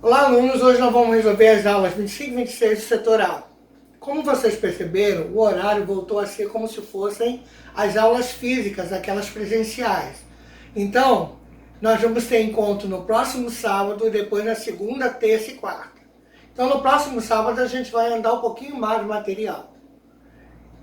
Olá, alunos! Hoje nós vamos resolver as aulas 25 e 26 do setor A. Como vocês perceberam, o horário voltou a ser como se fossem as aulas físicas, aquelas presenciais. Então, nós vamos ter encontro no próximo sábado e depois na segunda, terça e quarta. Então, no próximo sábado a gente vai andar um pouquinho mais do material.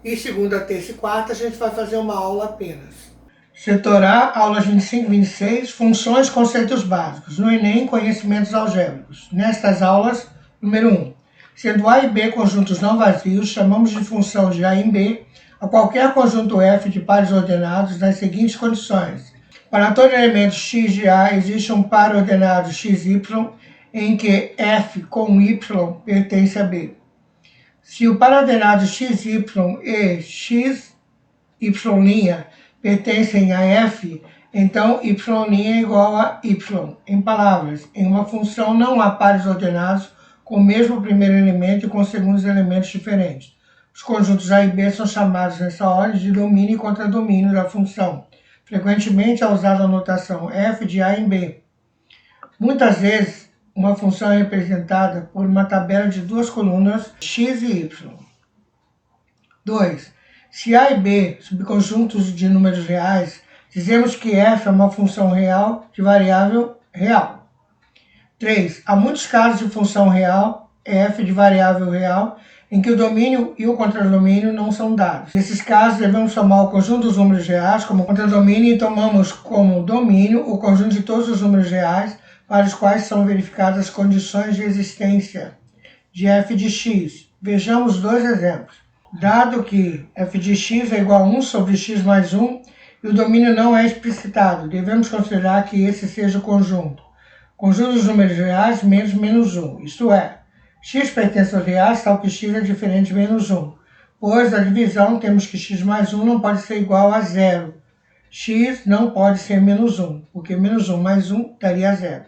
E segunda, terça e quarta a gente vai fazer uma aula apenas. Setor A, aulas 25 e 26, funções, conceitos básicos. No Enem, conhecimentos algébricos. Nestas aulas, número 1. Sendo A e B conjuntos não vazios, chamamos de função de A em B a qualquer conjunto F de pares ordenados nas seguintes condições. Para todo elemento x de A, existe um par ordenado xy em que F com Y pertence a B. Se o par ordenado xy e xy' pertencem a F, então y' é igual a y. Em palavras, em uma função não há pares ordenados com o mesmo primeiro elemento e com segundos elementos diferentes. Os conjuntos A e B são chamados nessa ordem de domínio e contradomínio da função. Frequentemente é usada a notação f de A em B. Muitas vezes, uma função é representada por uma tabela de duas colunas x e y. 2. Se A e B, subconjuntos de números reais, dizemos que f é uma função real de variável real. 3. Há muitos casos de função real, f de variável real, em que o domínio e o contradomínio não são dados. Nesses casos, devemos tomar o conjunto dos números reais como contradomínio e tomamos como domínio o conjunto de todos os números reais para os quais são verificadas as condições de existência de f de x. Vejamos dois exemplos. Dado que f de x é igual a 1 sobre x mais 1 e o domínio não é explicitado, devemos considerar que esse seja o conjunto. Conjunto dos números reais menos 1, isto é, x pertence aos reais, tal que x é diferente de menos 1. Pois a divisão temos que x mais 1 não pode ser igual a 0. X não pode ser menos 1, porque menos 1 mais 1 daria 0.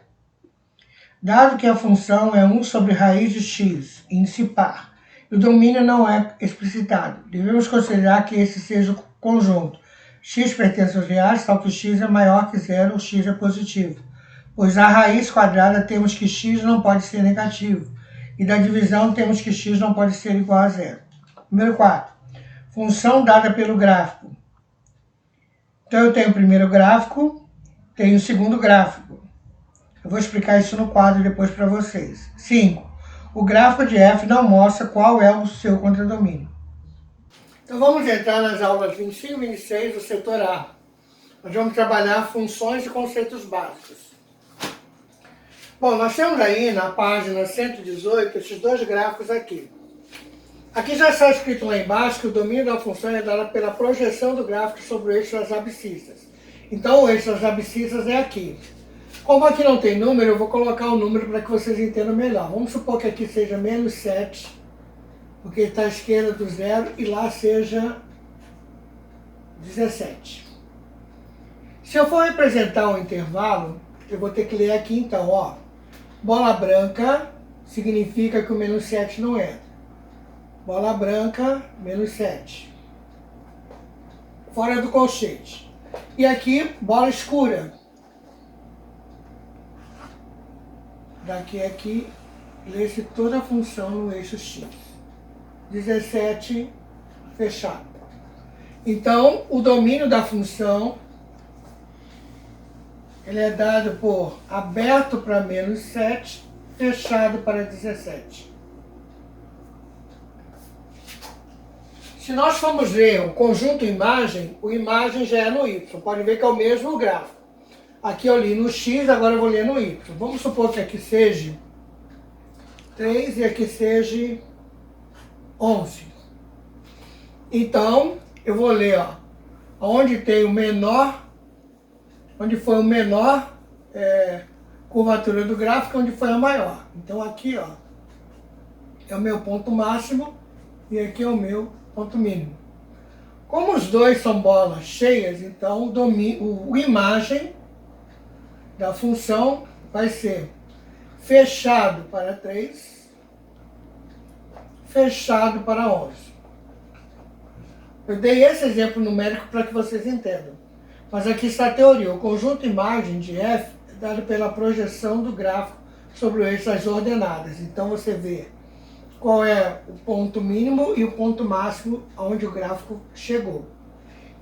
Dado que a função é 1 sobre raiz de x, índice par, e o domínio não é explicitado, devemos considerar que esse seja o conjunto. X pertence aos reais, tal que x é maior que 0 ou x é positivo. Pois a raiz quadrada temos que x não pode ser negativo, e da divisão temos que x não pode ser igual a 0. Número 4. Função dada pelo gráfico. Então eu tenho o primeiro gráfico, tenho o segundo gráfico. Eu vou explicar isso no quadro depois para vocês. 5. O gráfico de f não mostra qual é o seu contradomínio. Então vamos entrar nas aulas 25 e 26 do setor A. Nós vamos trabalhar funções e conceitos básicos. Bom, nós temos aí na página 118 esses dois gráficos aqui. Aqui já está escrito lá embaixo que o domínio da função é dado pela projeção do gráfico sobre o eixo das abscissas. Então o eixo das abscissas é aqui. Como aqui não tem número, eu vou colocar o número para que vocês entendam melhor. Vamos supor que aqui seja menos 7, porque está à esquerda do zero, e lá seja 17. Se eu for representar um intervalo, eu vou ter que ler aqui então, ó. Bola branca significa que o menos 7 não entra. Bola branca, menos 7. Fora do colchete. E aqui, bola escura. Daqui a aqui, lê-se toda a função no eixo x. 17, fechado. Então, o domínio da função, ele é dado por aberto para menos 7, fechado para 17. Se nós formos ver o conjunto imagem, o imagem já é no y. Pode ver que é o mesmo gráfico. Aqui eu li no x, agora eu vou ler no y. Vamos supor que aqui seja 3 e aqui seja 11. Então, eu vou ler, ó, onde tem o menor, onde foi o menor curvatura do gráfico, onde foi a maior. Então aqui, ó, é o meu ponto máximo e aqui é o meu ponto mínimo. Como os dois são bolas cheias, então o imagem da função vai ser fechado para 3, fechado para 11. Eu dei esse exemplo numérico para que vocês entendam. Mas aqui está a teoria. O conjunto imagem de f é dado pela projeção do gráfico sobre o eixo das ordenadas. Então você vê qual é o ponto mínimo e o ponto máximo onde o gráfico chegou.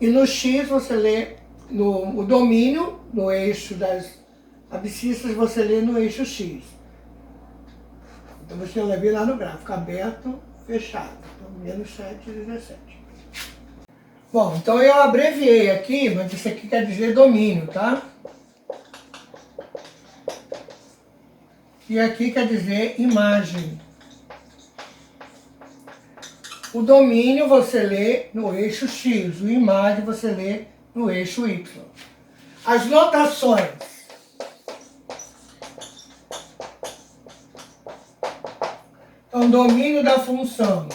E no X você lê o domínio, no eixo das abscissas, você lê no eixo X. Então você vai ver lá no gráfico, aberto, fechado. Então, menos 7, 17. Bom, então eu abreviei aqui, mas isso aqui quer dizer domínio, tá? E aqui quer dizer imagem. O domínio você lê no eixo X, o imagem você lê no eixo Y. As notações. Então, domínio da função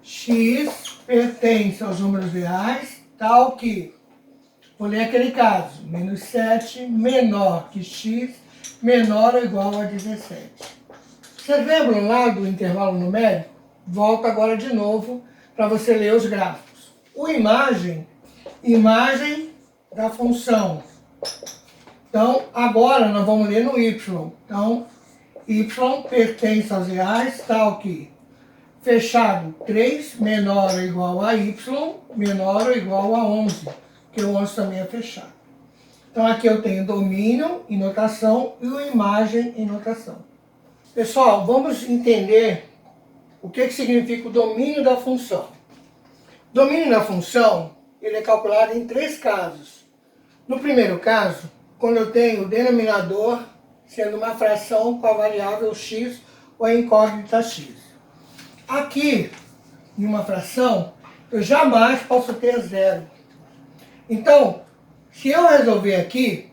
x pertence aos números reais, tal que, vou ler aquele caso, menos 7 menor que x, menor ou igual a 17. Vocês lembram lá do intervalo numérico? Volto agora de novo para você ler os gráficos. O imagem da função. Então, agora nós vamos ler no y. Então, y pertence aos reais, tal que, fechado, 3 menor ou igual a y, menor ou igual a 11, que o 11 também é fechado. Então, aqui eu tenho domínio em notação e o imagem em notação. Pessoal, vamos entender o que significa o domínio da função. O domínio da função, ele é calculado em 3 casos. No primeiro caso, quando eu tenho o denominador sendo uma fração com a variável x ou a incógnita x. Aqui, em uma fração, eu jamais posso ter zero. Então, se eu resolver aqui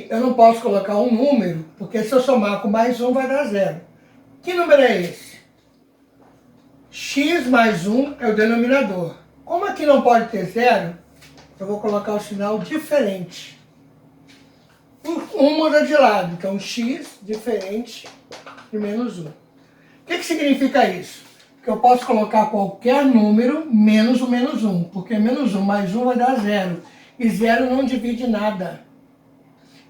eu não posso colocar um número, porque se eu somar com mais 1 vai dar zero. Que número é esse? X mais 1 é o denominador. Como aqui não pode ter zero, eu vou colocar o sinal diferente. Um muda de lado, então x diferente de menos 1. O que significa isso? Que eu posso colocar qualquer número menos o menos 1, porque menos 1 mais 1 vai dar zero, e zero não divide nada.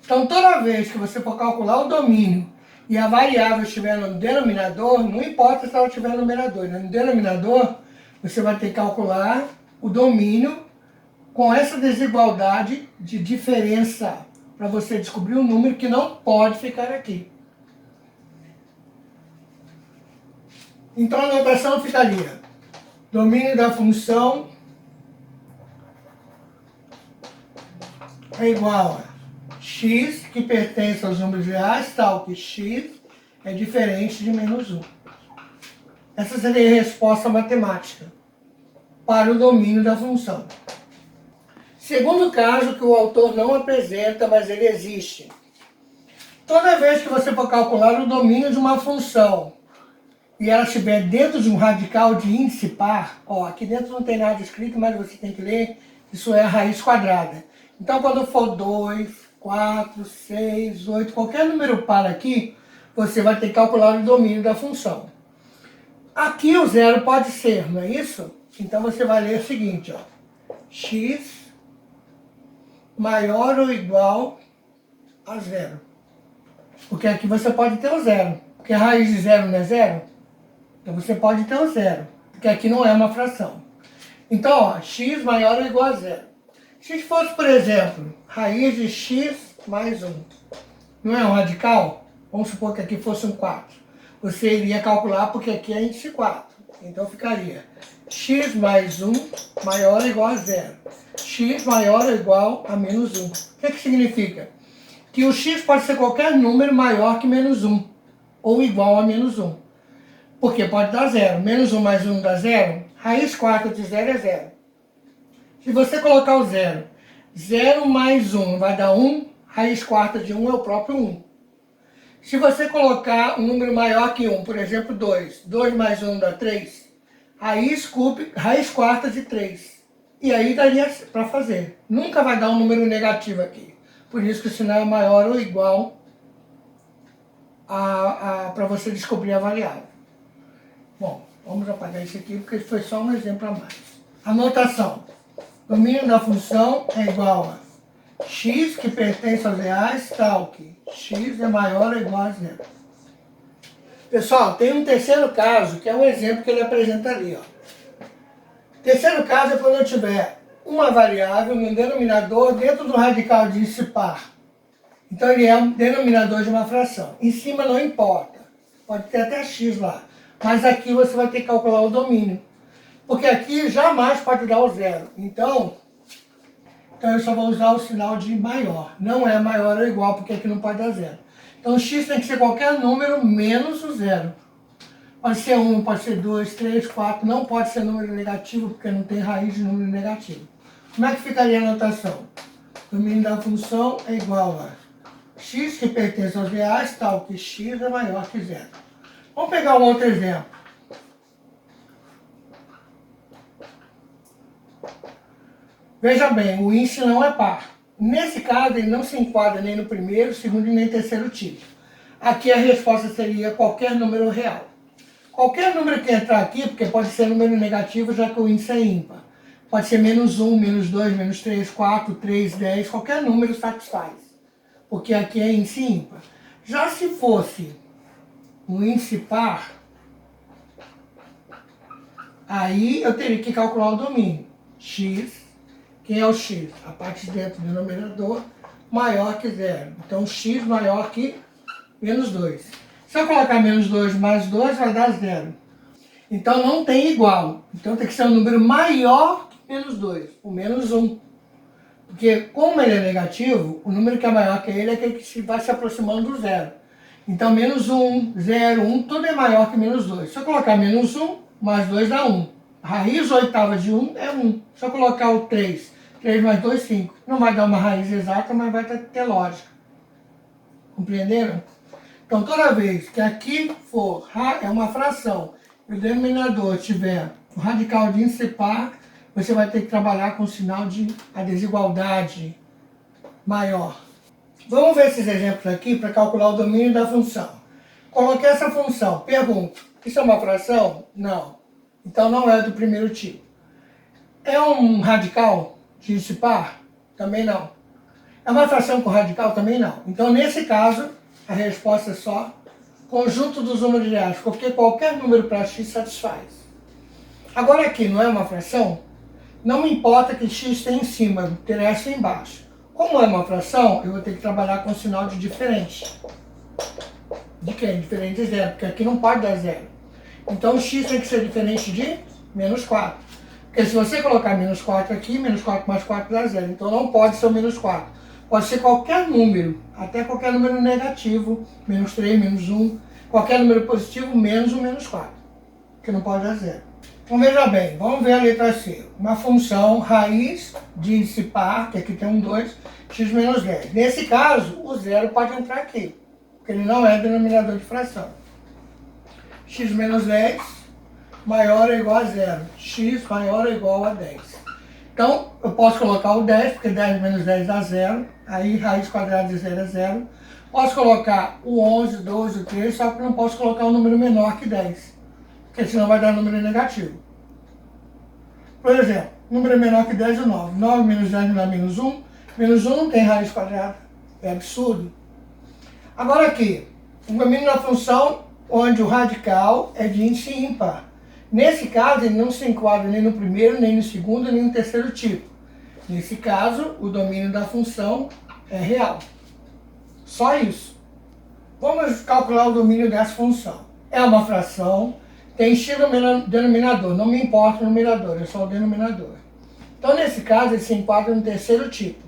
Então toda vez que você for calcular o domínio e a variável estiver no denominador, não importa se ela estiver no numerador, no denominador você vai ter que calcular o domínio com essa desigualdade de diferença, para você descobrir um número que não pode ficar aqui. Então a notação ficaria: domínio da função é igual a x, que pertence aos números reais, tal que x é diferente de menos 1. Essa seria a resposta matemática para o domínio da função. Segundo caso que o autor não apresenta, mas ele existe. Toda vez que você for calcular o domínio de uma função e ela estiver dentro de um radical de índice par, ó, aqui dentro não tem nada escrito, mas você tem que ler, isso é a raiz quadrada. Então, quando for 2, 4, 6, 8, qualquer número par aqui, você vai ter que calcular o domínio da função. Aqui o zero pode ser, não é isso? Então, você vai ler o seguinte, ó, x maior ou igual a zero. Porque aqui você pode ter o zero. Porque a raiz de zero não é zero. Então você pode ter o zero. Porque aqui não é uma fração. Então, ó, x maior ou igual a zero. Se fosse, por exemplo, raiz de x mais 1. Não é um radical? Vamos supor que aqui fosse um 4. Você iria calcular porque aqui é índice 4. Então ficaria x mais 1 maior ou igual a zero. X maior ou igual a menos 1. O que significa? Que o x pode ser qualquer número maior que menos 1. Ou igual a menos 1. Porque pode dar zero. Menos 1 mais 1 dá zero. Raiz 4 de zero é zero. Se você colocar o zero, 0 mais 1 vai dar 1. Raiz 4 de 1 é o próprio 1. Se você colocar um número maior que 1, por exemplo 2. 2 mais 1 dá 3. Raiz quarta de 3. E aí daria para fazer. Nunca vai dar um número negativo aqui. Por isso que o sinal é maior ou igual para você descobrir a variável. Bom, vamos apagar isso aqui porque foi só um exemplo a mais. Anotação. Domínio da função é igual a x que pertence aos reais, tal que x é maior ou igual a zero. Pessoal, tem um terceiro caso, que é um exemplo que ele apresenta ali. Ó. Terceiro caso é quando eu tiver uma variável no denominador dentro do radical de índice par. Então ele é um denominador de uma fração. Em cima não importa, pode ter até x lá. Mas aqui você vai ter que calcular o domínio. Porque aqui jamais pode dar o zero. Então eu só vou usar o sinal de maior. Não é maior ou igual, porque aqui não pode dar zero. Então x tem que ser qualquer número menos o zero. Pode ser 1, pode ser 2, 3, 4. Não pode ser número negativo, porque não tem raiz de número negativo. Como é que ficaria a notação? O domínio da função é igual a x que pertence aos reais, tal que x é maior que zero. Vamos pegar um outro exemplo. Veja bem, o índice não é par. Nesse caso, ele não se enquadra nem no primeiro, segundo e nem terceiro tipo. Aqui a resposta seria qualquer número real. Qualquer número que entrar aqui, porque pode ser número negativo, já que o índice é ímpar. Pode ser menos 1, menos 2, menos 3, 4, 3, 10, qualquer número satisfaz. Porque aqui é índice ímpar. Já se fosse um índice par, aí eu teria que calcular o domínio. X, quem é o x? A parte de dentro do denominador maior que zero. Então x maior que menos 2. Se eu colocar menos 2 mais 2, vai dar zero. Então não tem igual. Então tem que ser um número maior que menos 2, o menos 1. Porque como ele é negativo, o número que é maior que ele é aquele que vai se aproximando do zero. Então menos 1, 0, 1, tudo é maior que menos 2. Se eu colocar menos 1, mais 2 dá 1. A raiz oitava de 1 é 1. Se eu colocar o 3, 3 mais 2, 5. Não vai dar uma raiz exata, mas vai ter lógica. Compreenderam? Então toda vez que aqui for é uma fração e o denominador tiver o radical de índice par, você vai ter que trabalhar com o sinal de a desigualdade maior. Vamos ver esses exemplos aqui para calcular o domínio da função. Coloquei essa função, pergunto, isso é uma fração? Não. Então não é do primeiro tipo. É um radical de índice par? Também não. É uma fração com radical? Também não. Então nesse caso, a resposta é só conjunto dos números reais, porque qualquer número para x satisfaz. Agora aqui não é uma fração? Não me importa que x tem em cima, interessa embaixo. Como é uma fração, eu vou ter que trabalhar com sinal de diferente. De quem? Diferente de zero, porque aqui não pode dar zero. Então x tem que ser diferente de menos 4. Porque se você colocar menos 4 aqui, menos 4 mais 4 dá zero. Então não pode ser o menos 4. Pode ser qualquer número, até qualquer número negativo, menos 3, menos 1, qualquer número positivo, menos o menos 4, que não pode dar zero. Então veja bem, vamos ver a letra C. Uma função raiz de índice par, que aqui tem um 2, x menos 10. Nesse caso, o zero pode entrar aqui, porque ele não é denominador de fração. X menos 10 maior ou igual a zero. X maior ou igual a 10. Então, eu posso colocar o 10, porque 10 menos 10 dá zero. Aí, raiz quadrada de zero é zero. Posso colocar o 11, 12, o 13, só que não posso colocar um número menor que 10. Porque senão vai dar número negativo. Por exemplo, número menor que 10 é 9. 9 menos 10 me dá menos 1. Menos 1 não tem raiz quadrada. É absurdo. Agora aqui, o domínio da função onde o radical é de índice ímpar. Nesse caso, ele não se enquadra nem no primeiro, nem no segundo, nem no terceiro tipo. Nesse caso, o domínio da função é real. Só isso. Vamos calcular o domínio dessa função. É uma fração, tem x no denominador, não me importa o numerador, é só o denominador. Então, nesse caso, ele se enquadra no terceiro tipo.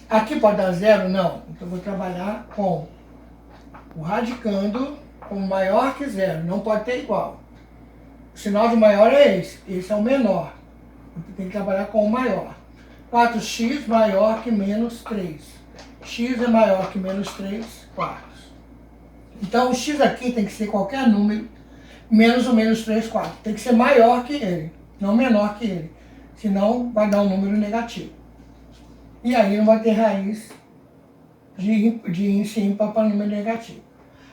Aqui pode dar zero? Não. Então, eu vou trabalhar com o radicando como maior que zero, não pode ter igual. O sinal de maior é esse é o menor. Tem que trabalhar com o maior. 4x maior que menos 3. X é maior que menos 3 quartos. Então o x aqui tem que ser qualquer número menos o menos 3 quartos. Tem que ser maior que ele, não menor que ele. Senão vai dar um número negativo. E aí não vai ter raiz de índice ímpar para número negativo.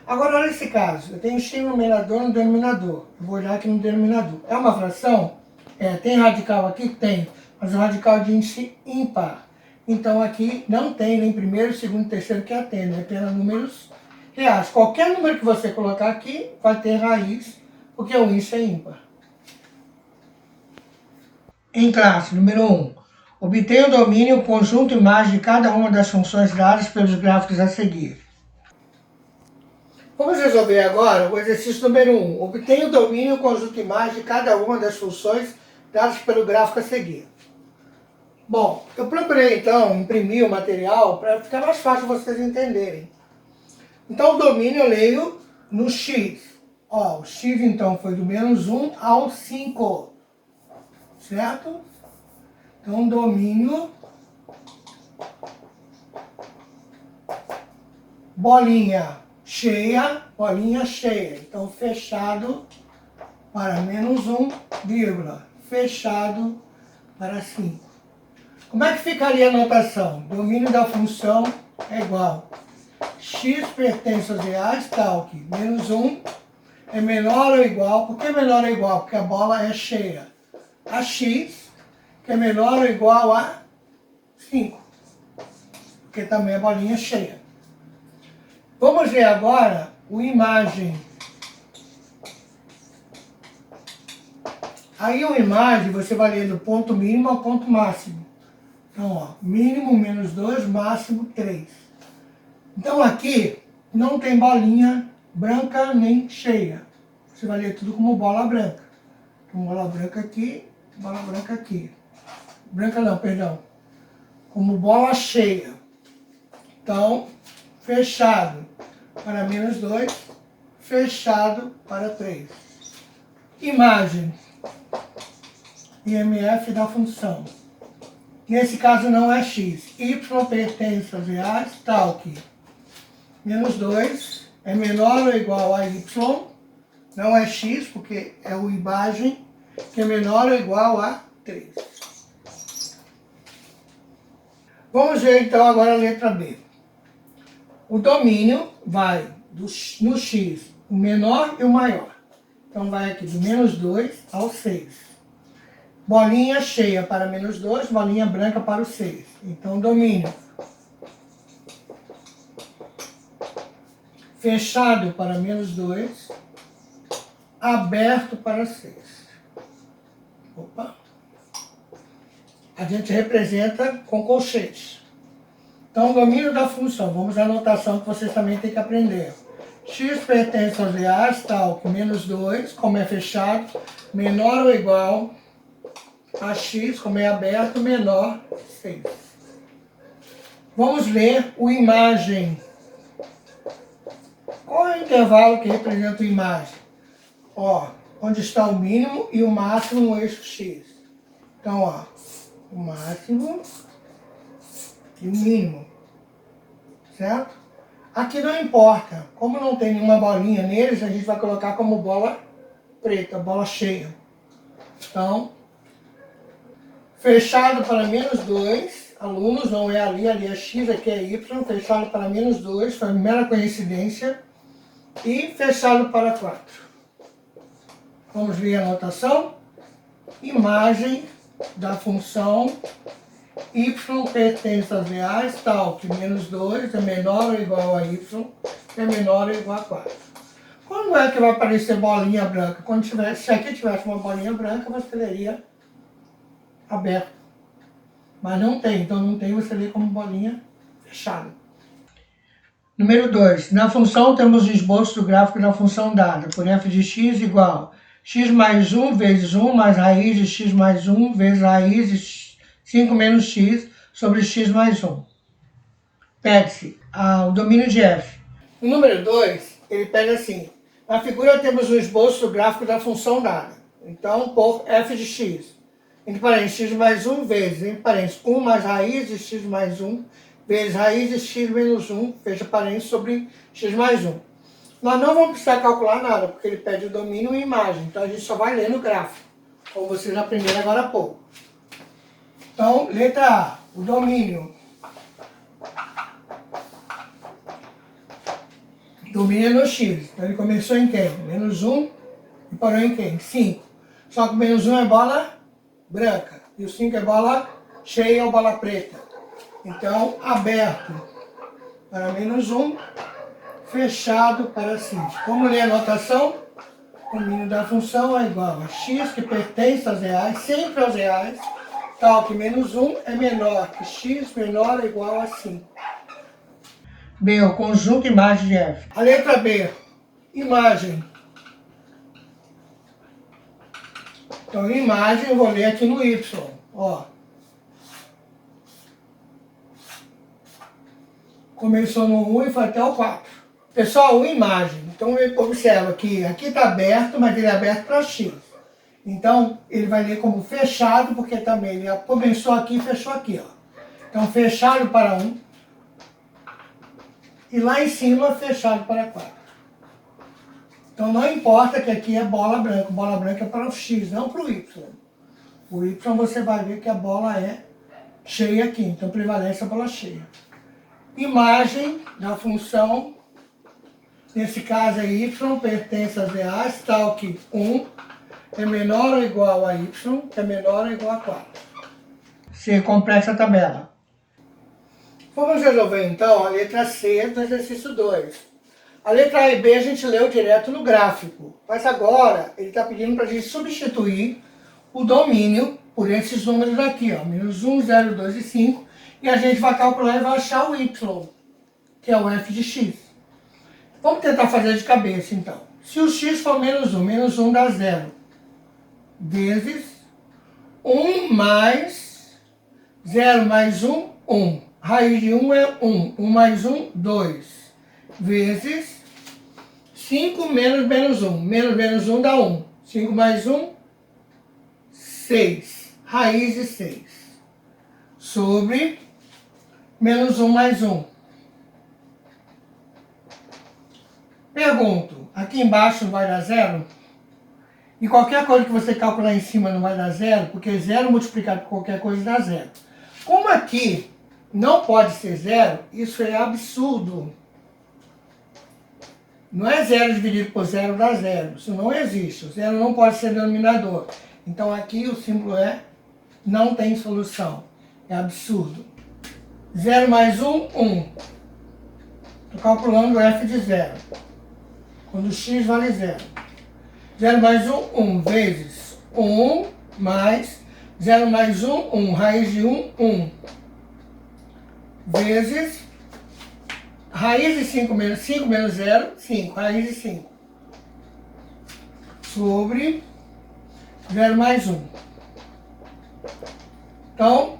Agora olha esse caso, eu tenho x no numerador e no denominador. Eu vou olhar aqui no denominador. É uma fração? É, tem radical aqui? Tem. Mas o radical é de índice ímpar. Então aqui não tem nem primeiro, segundo, terceiro que atende, é apenas números reais. Qualquer número que você colocar aqui vai ter raiz, porque o índice é ímpar. Em classe, número 1. Obtenha o domínio o conjunto imagem de cada uma das funções dadas pelos gráficos a seguir. Vamos resolver agora o exercício número 1. Obtenha o domínio o conjunto imagem de cada uma das funções dadas pelo gráfico a seguir. Bom, eu procurei então imprimir o material para ficar mais fácil vocês entenderem. Então o domínio eu leio no x. Ó, o x então foi do menos 1 ao 5. Certo? Então domínio bolinha cheia. Então fechado para menos 1, vírgula, fechado para 5. Como é que ficaria a notação? Domínio da função é igual. X pertence aos reais, tal que menos 1 é menor ou igual. Por que menor ou igual? Porque a bola é cheia. A x, que é menor ou igual a 5. Porque também é bolinha cheia. Vamos ver agora o imagem. Aí o imagem você vai ler do ponto mínimo ao ponto máximo. Então, ó, mínimo menos 2, máximo 3. Então aqui não tem bolinha branca nem cheia. Você vai ler tudo como bola branca. Então, bola branca aqui, bola branca aqui. Branca não, perdão. Como bola cheia. Então, fechado para menos 2, fechado para 3. Imagem. IMF da função. Nesse caso não é x. Y pertence aos reais, tal que menos 2 é menor ou igual a y. Não é x, porque é o imagem, que é menor ou igual a 3. Vamos ver então agora a letra B. O domínio vai no x, o menor e o maior. Então vai aqui do menos 2 ao 6. Bolinha cheia para menos 2, bolinha branca para o 6. Então, domínio. Fechado para menos 2, aberto para 6. Opa. A gente representa com colchetes. Então, domínio da função. Vamos à anotação que vocês também têm que aprender. X pertence aos reais, tal que menos 2, como é fechado, menor ou igual a x, como é aberto, menor 6. Vamos ler o imagem. Qual é o intervalo que representa o imagem? Ó, onde está o mínimo e o máximo no eixo x. Então, ó, o máximo e o mínimo. Certo? Aqui não importa. Como não tem nenhuma bolinha neles, a gente vai colocar como bola preta, bola cheia. Então, fechado para menos 2, alunos, não é ali é x, aqui é y, fechado para menos 2, foi mera coincidência, e fechado para 4. Vamos ver a notação. Imagem da função y pertence aos reais, tal que menos 2 é menor ou igual a y, é menor ou igual a 4. Quando é que vai aparecer bolinha branca? Quando tivesse, se aqui tivesse uma bolinha branca, você leria aberto. Mas não tem, então não tem, você lê como bolinha fechada. Número 2. Na função temos o esboço do gráfico da função dada, por f de x igual x mais 1 vezes 1 mais raiz de x mais 1 vezes raiz de 5 menos x sobre x mais 1. Pede-se o domínio de f. No número 2, ele pede assim. Na figura temos o esboço do gráfico da função dada. Então, por f de x. Entre parênteses, x mais 1 vezes, entre parênteses, 1 mais raiz de x mais 1 vezes raiz de x menos 1, fecha parênteses, sobre x mais 1. Nós não vamos precisar calcular nada, porque ele pede o domínio e imagem. Então, a gente só vai ler no gráfico, como vocês aprenderam agora há pouco. Então, letra A, o domínio. Domínio é no x. Então, ele começou em quem? Menos 1 e parou em quem? 5. Só que o menos 1 é bola branca. E o 5 é bola cheia ou bola preta. Então, aberto para menos 1, fechado para 5. Como ler a notação? O mínimo da função é igual a x, que pertence aos reais, sempre aos reais, tal que menos 1 é menor que x menor ou igual a 5. B, o conjunto imagem de f. A letra B, imagem. Então, imagem, eu vou ler aqui no y, ó. Começou no 1 e foi até o 4. Pessoal, imagem. Então, observa que aqui está aberto, mas ele é aberto para x. Então, ele vai ler como fechado, porque também ele começou aqui e fechou aqui, ó. Então, fechado para 1. E lá em cima, fechado para 4. Então, não importa que aqui é bola branca. Bola branca é para o x, não para o y. O y você vai ver que a bola é cheia aqui. Então, prevalece a bola cheia. Imagem da função, nesse caso é y, pertence às reais, tal que 1 é menor ou igual a y, que é menor ou igual a 4. C, completa a tabela. Vamos resolver então a letra C do exercício 2. A letra A e B a gente leu direto no gráfico, mas agora ele está pedindo para a gente substituir o domínio por esses números aqui, ó, menos 1, 0, 2 e 5, e a gente vai calcular e vai achar o y, que é o f de x. Vamos tentar fazer de cabeça, então. Se o x for menos 1 dá 0, vezes 1 mais 0 mais 1, 1. Raiz de 1 é 1. 1 mais 1, 2. Vezes 5 menos 1. Menos 1 dá 1. 5 mais 1, 6. Raiz de 6. Sobre menos 1 mais 1. Pergunto, aqui embaixo vai dar 0? E qualquer coisa que você calcular em cima não vai dar 0, porque 0 multiplicado por qualquer coisa dá 0. Como aqui não pode ser 0, isso é absurdo. Não é 0 dividido por 0 dá 0. Isso não existe. O 0 não pode ser denominador. Então aqui o símbolo é não tem solução. É absurdo. 0 mais 1, 1. Estou calculando o f de 0. Quando x vale 0. 0 mais 1, 1. Vezes 1 mais 0 mais 1, 1. Raiz de 1, 1. Vezes raiz de 5 menos 0, 5. Raiz de 5. Sobre 0 mais 1. Então,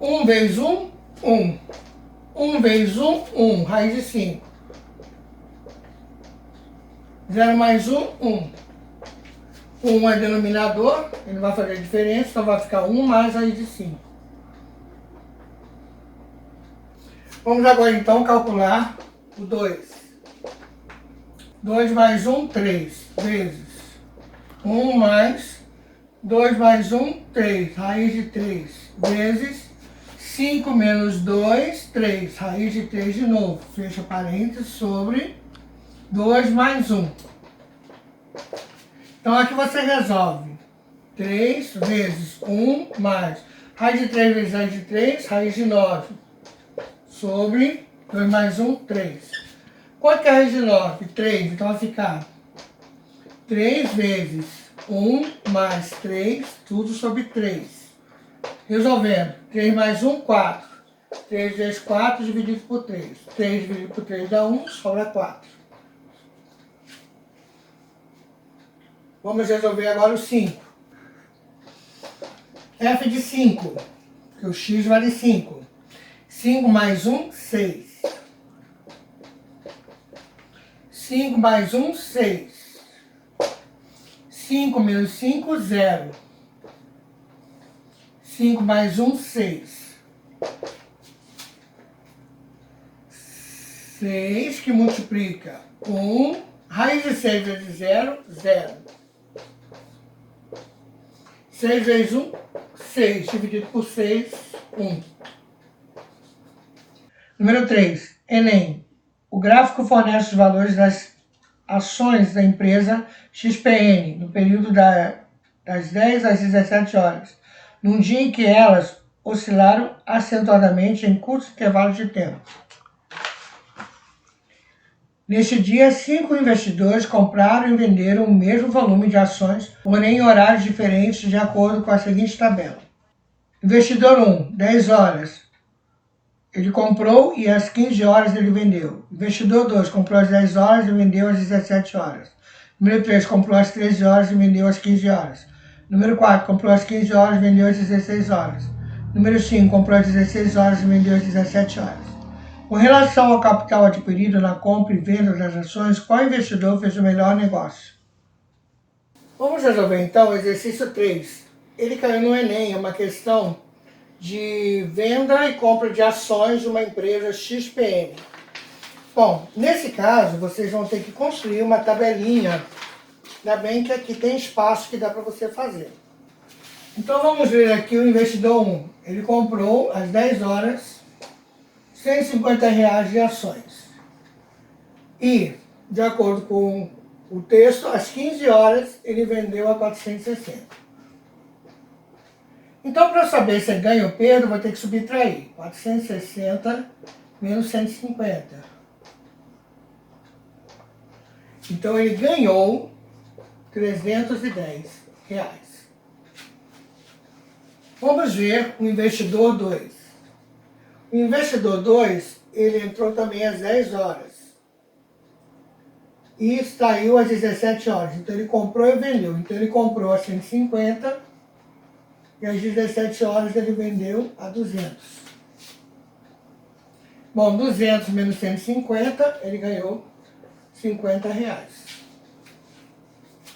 1 vezes 1, 1. 1 vezes 1, 1. Raiz de 5. 0 mais 1, 1. 1 é denominador, ele não vai fazer diferença, então vai ficar 1 mais raiz de 5. Vamos agora então calcular o 2. 2 mais 1, 3. Vezes 1 mais 2 mais 1, 3. Raiz de 3. Vezes 5 menos 2, 3. Raiz de 3 de novo. Fecha parênteses sobre 2 mais 1. Então aqui você resolve 3 vezes 1 mais raiz de 3 vezes raiz de 3, raiz de 9. Sobre 2 mais 1, 3. Quanto que é a raiz de 9? 3. Então vai ficar 3 vezes 1 mais 3, tudo sobre 3. Resolvendo. 3 mais 1, 4. 3 vezes 4 dividido por 3. 3 dividido por 3 dá 1, sobra 4. Vamos resolver agora o 5. F de 5, que o x vale 5. 5 mais 1, 6. 5 mais 1, 6. 5 menos 5, 0. 5 mais 1, 6. 6 que multiplica 1. Raiz de 6 vezes 0, 0. 6 vezes 1, 6. Dividido por 6, 1. Número 3. Enem. O gráfico fornece os valores das ações da empresa XPN no período das 10 às 17 horas, num dia em que elas oscilaram acentuadamente em curtos intervalos de tempo. Neste dia, 5 investidores compraram e venderam o mesmo volume de ações, porém em horários diferentes, de acordo com a seguinte tabela. Investidor 1, 10 horas. Ele comprou e às 15 horas ele vendeu. Investidor 2 comprou às 10 horas e vendeu às 17 horas. Número 3 comprou às 13 horas e vendeu às 15 horas. Número 4 comprou às 15 horas e vendeu às 16 horas. Número 5 comprou às 16 horas e vendeu às 17 horas. Com relação ao capital adquirido na compra e venda das ações, qual investidor fez o melhor negócio? Vamos resolver então o exercício 3. Ele caiu no Enem, é uma questão de venda e compra de ações de uma empresa XPN. Bom, nesse caso, vocês vão ter que construir uma tabelinha. Ainda bem que aqui tem espaço que dá para você fazer. Então vamos ver aqui o investidor 1. Ele comprou às 10 horas R$150 de ações. E, de acordo com o texto, às 15 horas ele vendeu a 460. Então, para saber se é ganho ou perda, eu vou ter que subtrair 460 menos 150. Então, ele ganhou R$310. Vamos ver o investidor 2. O investidor 2, ele entrou também às 10 horas. E saiu às 17 horas. Então, ele comprou e vendeu. Então, ele comprou a 150 e às 17 horas ele vendeu a 200. Bom, 200 menos 150, ele ganhou R$50.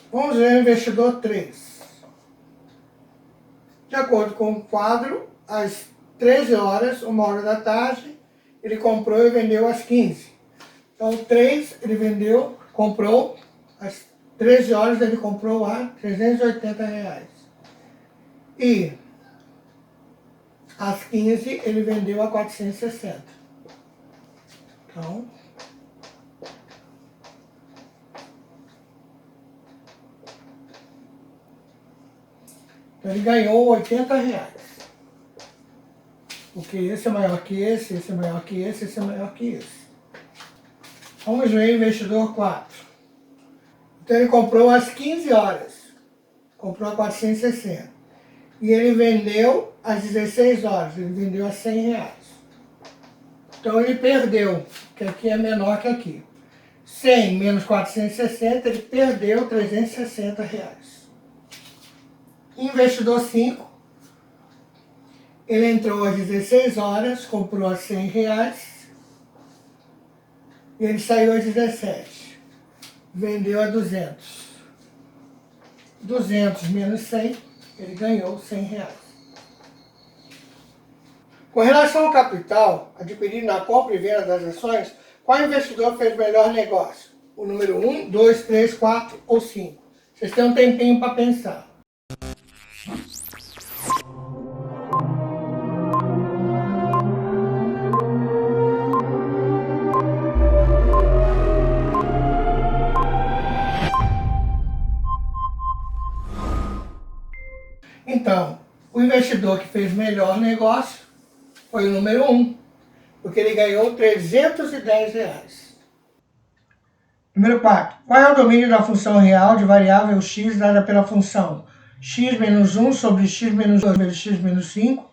Vamos ver o investidor 3. De acordo com o quadro, às 13 horas, 1h da tarde, ele comprou e vendeu às 15. Então, 3, ele comprou, às 13 horas ele comprou a R$380. E às 15 ele vendeu a 460. Então, ele ganhou R$80. Porque esse é maior que esse é maior que esse é maior que esse. Vamos ver o investidor 4. Então ele comprou às 15 horas. Comprou a 460. E ele vendeu às 16 horas. Ele vendeu a R$100. Então ele perdeu, que aqui é menor que aqui. 100 menos 460, ele perdeu R$360. Investidor 5. Ele entrou às 16 horas, comprou a R$100 e ele saiu às 17. Vendeu a 200. 200 menos 100, ele ganhou R$100. Com relação ao capital adquirido na compra e venda das ações, qual investidor fez o melhor negócio? O número 1, 2, 3, 4 ou 5? Vocês têm um tempinho para pensar. Então, o investidor que fez melhor negócio foi o número 1, porque ele ganhou R$310. Número 4. Qual é o domínio da função real de variável x dada pela função x menos 1 sobre x menos 2 vezes x menos 5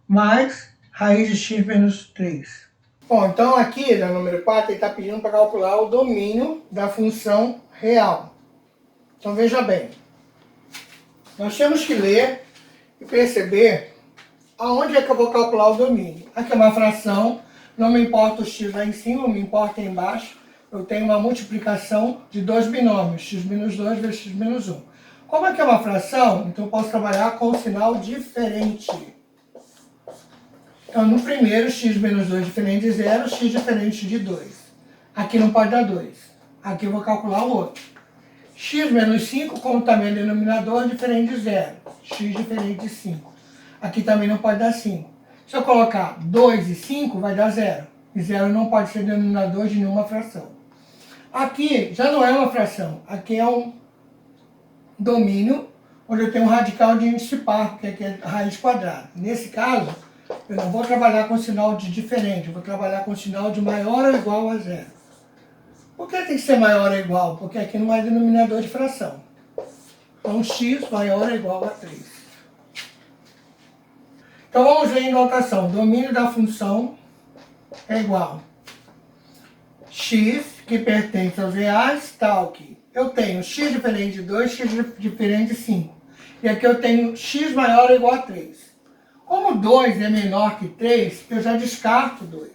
mais raiz de x menos 3? Bom, então aqui no número 4 ele está pedindo para calcular o domínio da função real. Então veja bem. Nós temos que ler e perceber aonde é que eu vou calcular o domínio. Aqui é uma fração, não me importa o x lá em cima, não me importa embaixo. Eu tenho uma multiplicação de dois binômios, x menos 2 vezes x menos 1. Como aqui é uma fração, então eu posso trabalhar com um sinal diferente. Então no primeiro, x menos 2 diferente de 0, x diferente de 2. Aqui não pode dar 2. Aqui eu vou calcular o outro. X menos 5, como também é denominador, diferente de 0. X diferente de 5. Aqui também não pode dar 5. Se eu colocar 2 e 5, vai dar 0. E 0 não pode ser denominador de nenhuma fração. Aqui já não é uma fração. Aqui é um domínio onde eu tenho um radical de índice par, que é a raiz quadrada. Nesse caso, eu não vou trabalhar com sinal de diferente, eu vou trabalhar com sinal de maior ou igual a zero. Por que tem que ser maior ou igual? Porque aqui não é denominador de fração. Então, x maior ou igual a 3. Então, vamos ver em notação. Domínio da função é igual x, que pertence aos reais, tal que eu tenho x diferente de 2, x diferente de 5. E aqui eu tenho x maior ou igual a 3. Como 2 é menor que 3, eu já descarto 2.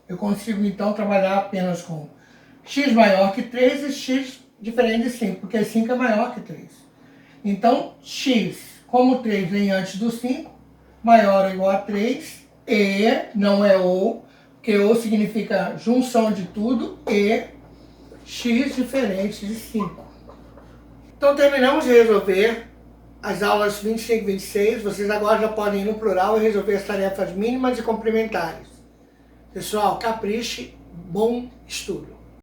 Eu consigo, então, trabalhar apenas com x maior que 3 e x diferente de 5, porque 5 é maior que 3. Então, x, como 3 vem antes do 5, maior ou igual a 3, e, não é ou, porque ou significa junção de tudo, e x diferente de 5. Então, terminamos de resolver as aulas 25 e 26. Vocês agora já podem ir no plural e resolver as tarefas mínimas e complementares. Pessoal, capriche, bom estudo!